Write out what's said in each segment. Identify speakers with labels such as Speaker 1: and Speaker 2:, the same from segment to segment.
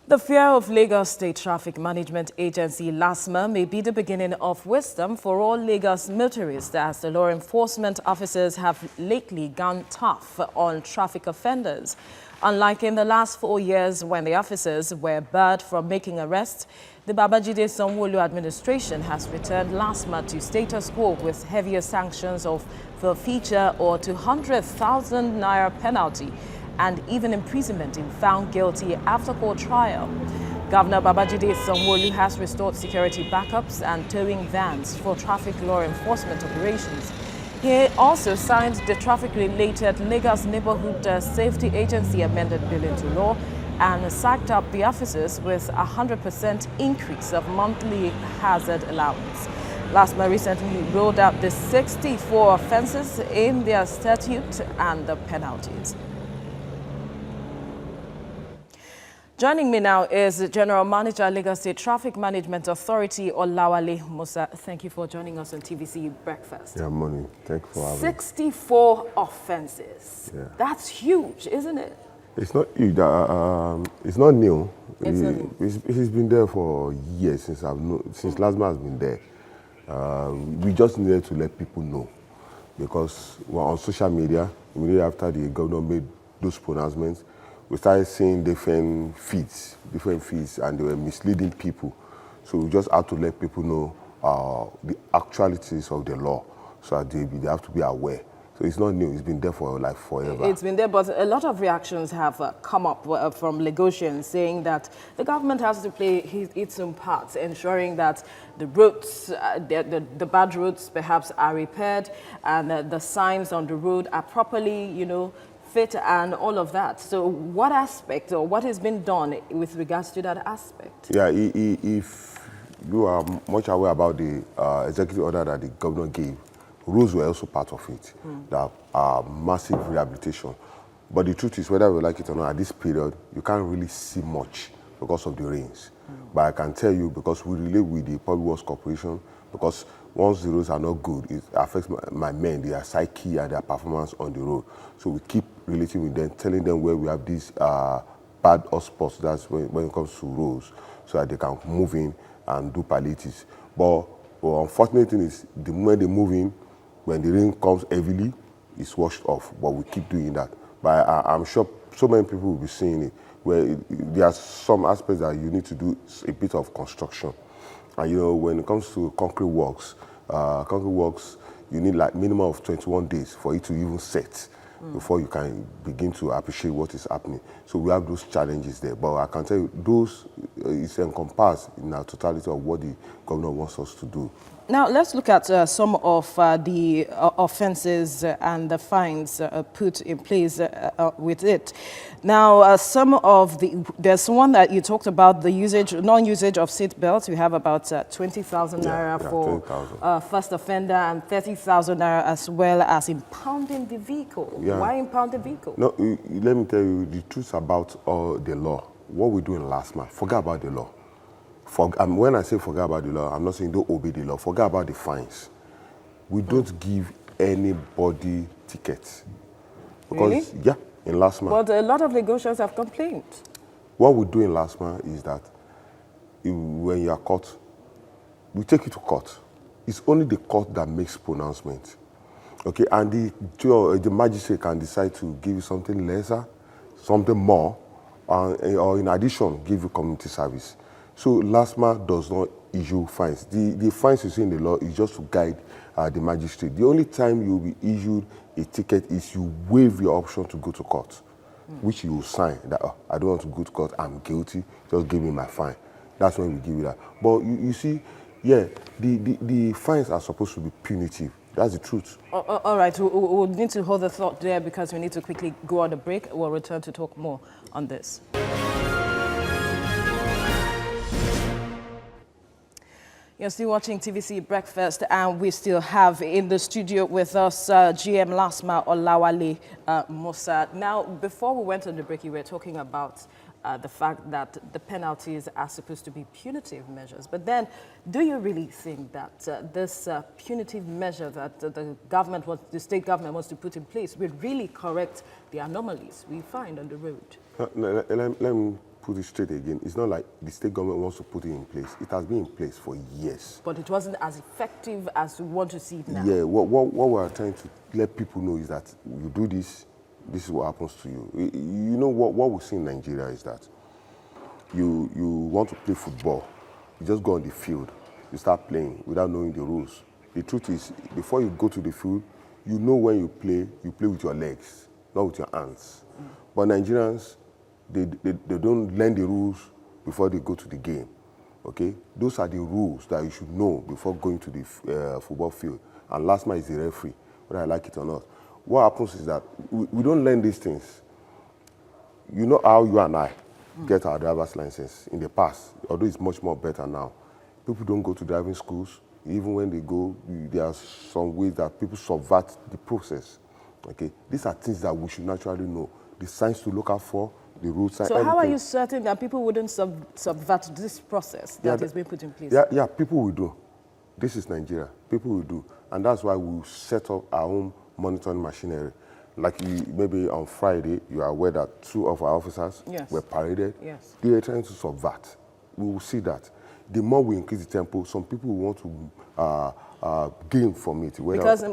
Speaker 1: The fear of Lagos State Traffic Management Agency LASTMA may be the beginning of wisdom for all Lagos motorists, as the law enforcement officers have lately gone tough on traffic offenders. Unlike in the last 4 years when the officers were barred from making arrests, the Babajide Sanwo-Olu administration has returned LASTMA to status quo with heavier sanctions of forfeiture or 200,000 naira penalty and even imprisonment if found guilty after court trial. Governor Babajide Sanwo-Olu has restored security backups and towing vans for traffic law enforcement operations. He also signed the traffic-related Lagos Neighborhood Safety Agency amended bill into law and sacked up the officers with a 100% increase of monthly hazard allowance. LASTMA recently rolled out the 64 offenses in their statute and the penalties. Joining me now is General Manager, Lagos State Traffic Management Authority, Olawale Musa. Thank you for joining us on TVC Breakfast.
Speaker 2: Yeah, morning. Thank you for having me.
Speaker 1: 64 offenses.
Speaker 2: Yeah.
Speaker 1: That's huge, isn't it?
Speaker 2: It's not huge. It's not new.
Speaker 1: It's not new.
Speaker 2: It's been there for years since LASTMA has been there. We just needed to let people know because we're on social media. Immediately after the governor made those pronouncements, we started seeing different feeds, and they were misleading people. So we just had to let people know the actualities of the law, so that they have to be aware. So it's not new. It's been there for like forever.
Speaker 1: It's been there, but a lot of reactions have come up from Lagosians saying that the government has to play its own part, ensuring that the roads, the bad roads perhaps are repaired, and the signs on the road are properly, fit and all of that. So what aspect or what has been done with regards to that aspect? Yeah,
Speaker 2: if you are much aware about the executive order that the governor gave, rules were also part of it. That massive rehabilitation. But the truth is, whether we like it or not, at this period, you can't really see much because of the rains. But I can tell you, because we relate with the Public Works Corporation, because once the roads are not good, it affects my men, their psyche and their performance on the road. So we keep relating with them, telling them where we have these bad hotspots, that's when it comes to roads, so that they can move in and do palliatives. But unfortunate thing is, the moment they move in, when the rain comes heavily, it's washed off. But we keep doing that. But I'm sure so many people will be seeing it, where there are some aspects that you need to do a bit of construction. And when it comes to concrete works, you need like minimum of 21 days for it to even set before you can begin to appreciate what is happening. So we have those challenges there. But I can tell you, those is encompassed in the totality of what the governor wants us to do.
Speaker 1: Now, let's look at some of the offenses and the fines put in place with it. Now, there's one that you talked about, the non-usage of seat belts. We have about 20,000 naira for
Speaker 2: 20,000.
Speaker 1: First offender and 30,000 naira as well as impounding the vehicle.
Speaker 2: Yeah.
Speaker 1: Why impound the vehicle?
Speaker 2: No, let me tell you the truth about the law. What we do in LASTMA, forget about the law. When I say forget about the law, I'm not saying don't obey the law. Forget about the fines. We don't give anybody tickets. Because,
Speaker 1: really?
Speaker 2: Yeah, in LASTMA.
Speaker 1: But a lot of Lagosians have complained.
Speaker 2: What we do in LASTMA is that when you are caught, we take you to court. It's only the court that makes pronouncement. Okay, and the magistrate can decide to give you something lesser, something more, or in addition, give you community service. So LASTMA does not issue fines. The fines you see in the law is just to guide the magistrate. The only time you will be issued a ticket is you waive your option to go to court, which you will sign that, I don't want to go to court, I'm guilty, just give me my fine. That's when we give you that. But you see, yeah, the fines are supposed to be punitive. That's the truth.
Speaker 1: All right, we'll need to hold the thought there because we need to quickly go on a break. We'll return to talk more on this. You're still watching TVC Breakfast, and we still have in the studio with us GM LASTMA Olawale Musa. Now, before we went on the break, you were talking about the fact that the penalties are supposed to be punitive measures. But then, do you really think that this punitive measure that the state government wants to put in place will really correct the anomalies we find on the road?
Speaker 2: Let me put it straight again, it's not like the state government wants to put it in place. It has been in place for years.
Speaker 1: But it wasn't as effective as we want to see it now.
Speaker 2: Yeah, what we are trying to let people know is that you do this, this is what happens to you. You know what we see in Nigeria is that you want to play football, you just go on the field, you start playing without knowing the rules. The truth is, before you go to the field, you know when you play with your legs, not with your hands. But Nigerians, they don't learn the rules before they go to the game. Okay, those are the rules that you should know before going to the football field. And LASTMA is the referee, whether I like it or not. What happens is that we don't learn these things. You know how you and I get our driver's license in the past, although it's much more better now. People don't go to driving schools. Even when they go, there are some ways that people subvert the process. Okay, these are things that we should naturally know. The signs to look out for, the road signs.
Speaker 1: So how are you certain that people wouldn't subvert this process that has been put in place?
Speaker 2: Yeah, people will do. This is Nigeria. People will do. And that's why we set up our own monitoring machinery. Like maybe on Friday, you are aware that 2 of our officers were paraded.
Speaker 1: Yes.
Speaker 2: They were trying to subvert. We will see that. The more we increase the tempo, some people will want to gain from it.
Speaker 1: Because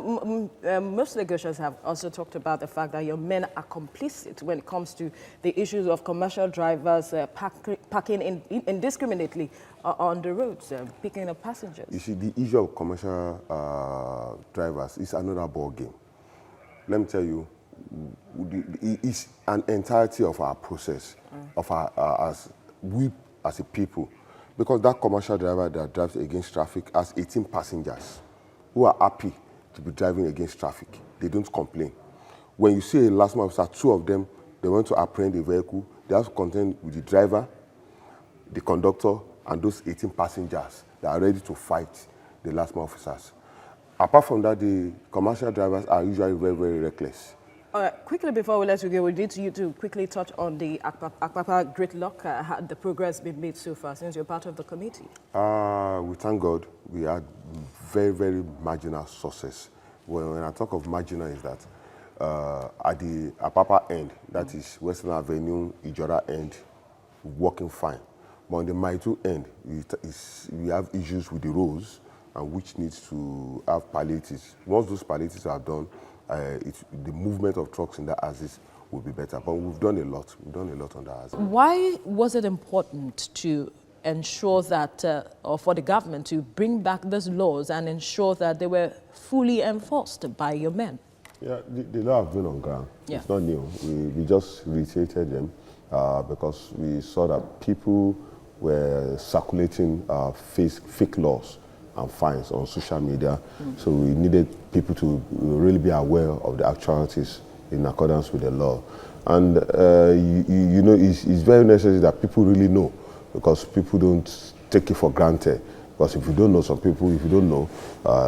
Speaker 1: most negotiators have also talked about the fact that your men are complicit when it comes to the issues of commercial drivers parking indiscriminately on the roads, picking up passengers.
Speaker 2: You see, the issue of commercial drivers is another ball game. Let me tell you, it's an entirety of our process, of as a people. Because that commercial driver that drives against traffic has 18 passengers who are happy to be driving against traffic. They don't complain. When you see a LASTMA officer, 2 of them, they want to apprehend a vehicle, they have to contend with the driver, the conductor, and those 18 passengers that are ready to fight the LASTMA officers. Apart from that, the commercial drivers are usually very, very reckless.
Speaker 1: All right, quickly before we let you go, we need you to quickly touch on the Akpapa gridlock. How the progress been made so far since you're part of the committee?
Speaker 2: We thank God we had very, very marginal success. When I talk of marginal is that at the Akpapa end, that is Western Avenue, Ijora end, working fine. But on the Maitu end, we have issues with the roads and which needs to have palliatives. Once those palliatives are done, the movement of trucks in that axis will be better. But we've done a lot. We've done a lot on that axis.
Speaker 1: Why was it important to ensure that, or for the government to bring back those laws and ensure that they were fully enforced by your men?
Speaker 2: Yeah, the law have been on ground. Yeah. It's not new. We just reiterated them because we saw that people were circulating fake laws and fines on social media. So we needed people to really be aware of the actualities in accordance with the law. And you know, it's very necessary that people really know, because people don't take it for granted. Because if you don't know, some people, if you don't know,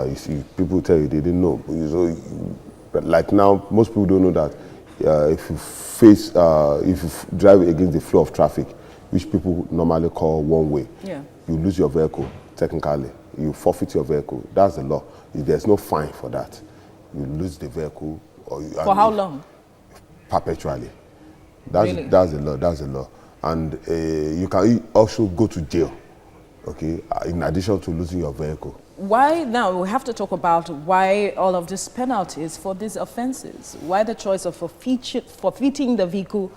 Speaker 2: you see, people tell you they didn't know. So, like now, most people don't know that if you drive against the flow of traffic, which people normally call one way, you lose your vehicle, technically. You forfeit your vehicle. That's the law. There's no fine for that. You lose the vehicle.
Speaker 1: For how long?
Speaker 2: Perpetually.
Speaker 1: Really?
Speaker 2: That's the law. That's the law. And you can also go to jail, okay, in addition to losing your vehicle.
Speaker 1: Why now? We have to talk about why all of these penalties for these offenses. Why the choice of forfeiting the vehicle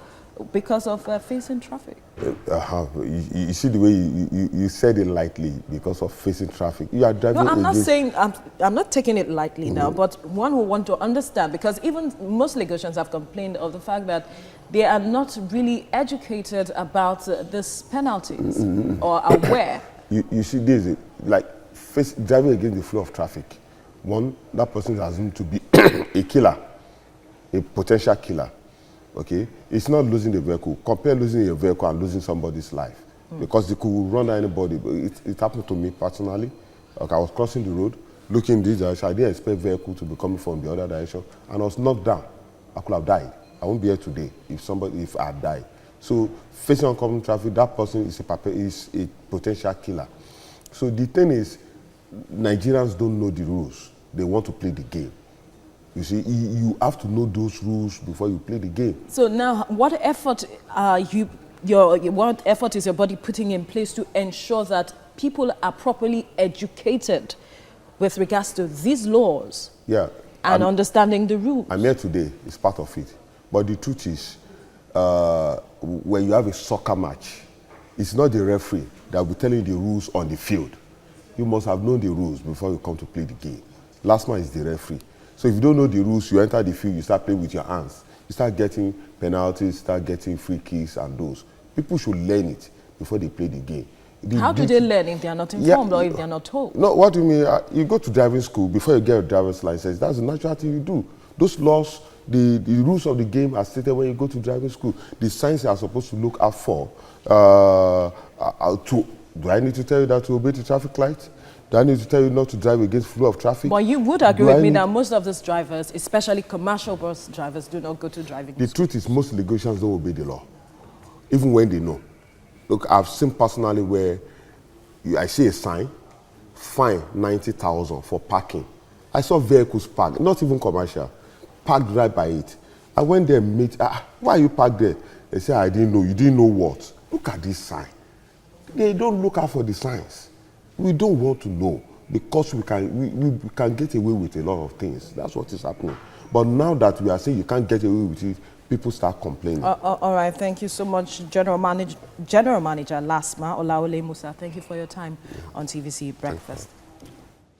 Speaker 1: because of facing traffic?
Speaker 2: You see the way you said it lightly, because of facing traffic. You are driving.
Speaker 1: No, I'm not saying, I'm not taking it lightly now, but one who want to understand, because even most Lagosians have complained of the fact that they are not really educated about these penalties or aware.
Speaker 2: You see, this like driving against the flow of traffic. One, that person is assumed to be a killer, a potential killer. Okay, it's not losing the vehicle. Compare losing your vehicle and losing somebody's life, because they could run down anybody. But it happened to me personally. Like, I was crossing the road, looking this direction. I didn't expect vehicle to be coming from the other direction, and I was knocked down. I could have died. I won't be here today if I had died. So facing oncoming traffic, that person is a potential killer. So the thing is, Nigerians don't know the rules. They want to play the game. You see, you have to know those rules before you play the game.
Speaker 1: So now, what effort are you what effort is your body putting in place to ensure that people are properly educated with regards to these laws?
Speaker 2: Yeah.
Speaker 1: And understanding the rules.
Speaker 2: I'm here today, it's part of it. But the truth is, when you have a soccer match, it's not the referee that will tell you the rules on the field. You must have known the rules before you come to play the game. LASTMA is the referee. So if you don't know the rules, you enter the field, you start playing with your hands. You start getting penalties, start getting free kicks and those. People should learn it before they play the game.
Speaker 1: How do they learn if they are not informed or if they are not told?
Speaker 2: No, what do you mean? You go to driving school before you get a driver's license. That's the natural thing you do. Those laws, the rules of the game are stated when you go to driving school. The signs you are supposed to look out for. Do I need to tell you that to obey the traffic light? Do I need to tell you not to drive against flow of traffic?
Speaker 1: But you would agree with me that most of these drivers, especially commercial bus drivers, do not go to driving school.
Speaker 2: The truth is most Lagosians don't obey the law, even when they know. Look, I've seen personally where I see a sign, fine 90,000 for parking. I saw vehicles parked, not even commercial, parked right by it. I went there and meet, why are you parked there? They said, I didn't know. You didn't know what? Look at this sign. They don't look out for the signs. We don't want to know because we can get away with a lot of things. That's what is happening. But now that we are saying you can't get away with it, people start complaining.
Speaker 1: All right, thank you so much, General Manager LASTMA, Olaole Musa. Thank you for your time on TVC Breakfast.